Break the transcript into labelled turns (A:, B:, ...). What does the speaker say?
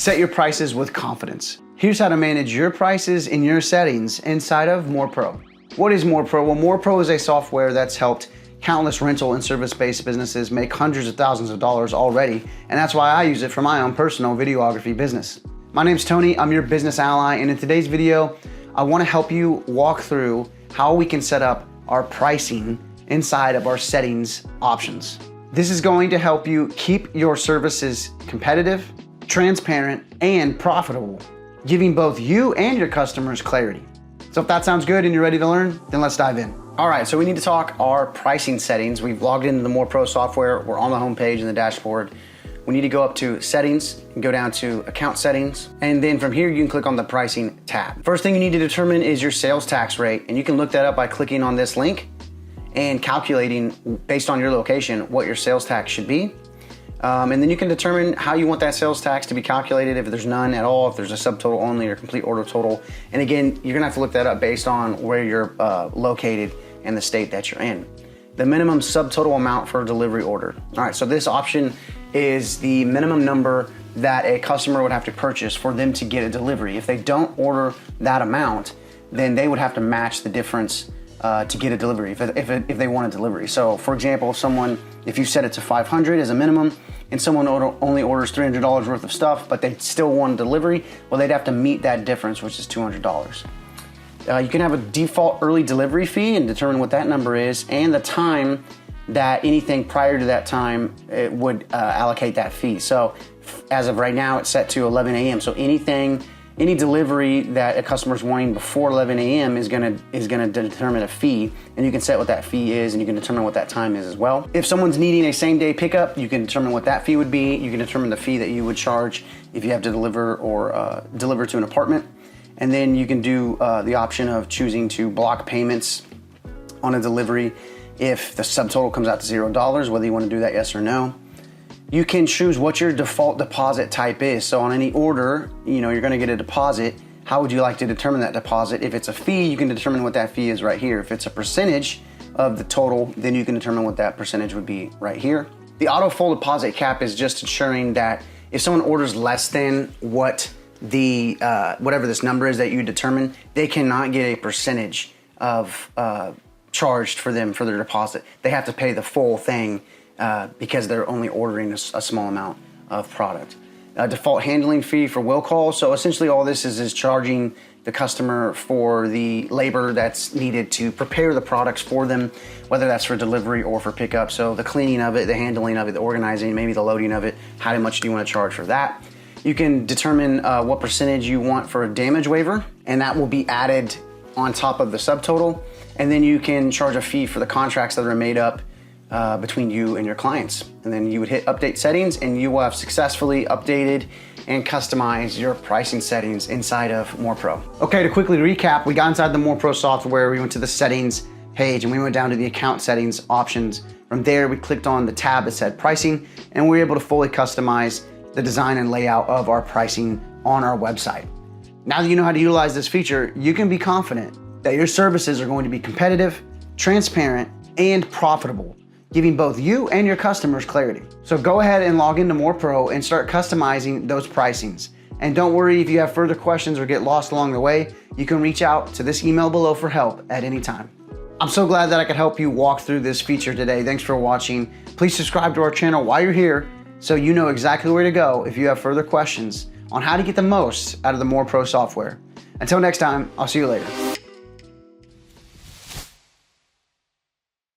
A: Set your prices with confidence. Here's how to manage your prices in your settings inside of MorePro. What is MorePro? Well, MorePro is a software that's helped countless rental and service-based businesses make hundreds of thousands of dollars already, and that's why I use it for my own personal videography business. My name's Tony, I'm your business ally, and in today's video, I wanna help you walk through how we can set up our pricing inside of our settings options. This is going to help you keep your services competitive, transparent, and profitable, giving both you and your customers clarity. So if that sounds good and you're ready to learn, then let's dive in. All right, so we need to talk our pricing settings. We've logged into the MorePro software. We're on the home page in the dashboard. We need to go up to settings and go down to account settings. And then from here, you can click on the pricing tab. First thing you need to determine is your sales tax rate. And you can look that up by clicking on this link and calculating based on your location what your sales tax should be. And then you can determine how you want that sales tax to be calculated, if there's none at all, if there's a subtotal only or complete order total. And again, you're gonna have to look that up based on where you're located and the state that you're in. The minimum subtotal amount for a delivery order. All right, so this option is the minimum number that a customer would have to purchase for them to get a delivery. If they don't order that amount, then they would have to match the difference to get a delivery if they want a delivery. So for example, if you set it to 500 as a minimum and someone only orders $300 worth of stuff, but they still want a delivery, well, they'd have to meet that difference, which is $200. You can have a default early delivery fee and determine what that number is and the time that anything prior to that time it would allocate that fee. So as of right now, it's set to 11 a.m. So any delivery that a customer's wanting before 11 a.m. is gonna determine a fee, and you can set what that fee is, and you can determine what that time is as well. If someone's needing a same-day pickup, you can determine what that fee would be. You can determine the fee that you would charge if you have to deliver or deliver to an apartment. And then you can do the option of choosing to block payments on a delivery if the subtotal comes out to $0, whether you want to do that, yes or no. You can choose what your default deposit type is. So on any order, you're gonna get a deposit. How would you like to determine that deposit? If it's a fee, you can determine what that fee is right here. If it's a percentage of the total, then you can determine what that percentage would be right here. The auto full deposit cap is just ensuring that if someone orders less than what the whatever this number is that you determine, they cannot get a percentage of charged for them for their deposit. They have to pay the full thing because they're only ordering a small amount of product. Default handling fee for will calls. So essentially all this is charging the customer for the labor that's needed to prepare the products for them, whether that's for delivery or for pickup. So the cleaning of it, the handling of it, the organizing, maybe the loading of it, how much do you want to charge for that? You can determine what percentage you want for a damage waiver, and that will be added on top of the subtotal. And then you can charge a fee for the contracts that are made up between you and your clients. And then you would hit update settings and you will have successfully updated and customized your pricing settings inside of MorePro. Okay, to quickly recap, we got inside the MorePro software, we went to the settings page and we went down to the account settings options. From there, we clicked on the tab that said pricing and we were able to fully customize the design and layout of our pricing on our website. Now that you know how to utilize this feature, you can be confident that your services are going to be competitive, transparent, and profitable, giving both you and your customers clarity. So go ahead and log into MorePro and start customizing those pricings. And don't worry if you have further questions or get lost along the way, you can reach out to this email below for help at any time. I'm so glad that I could help you walk through this feature today. Thanks for watching. Please subscribe to our channel while you're here so you know exactly where to go if you have further questions on how to get the most out of the MorePro software. Until next time, I'll see you later.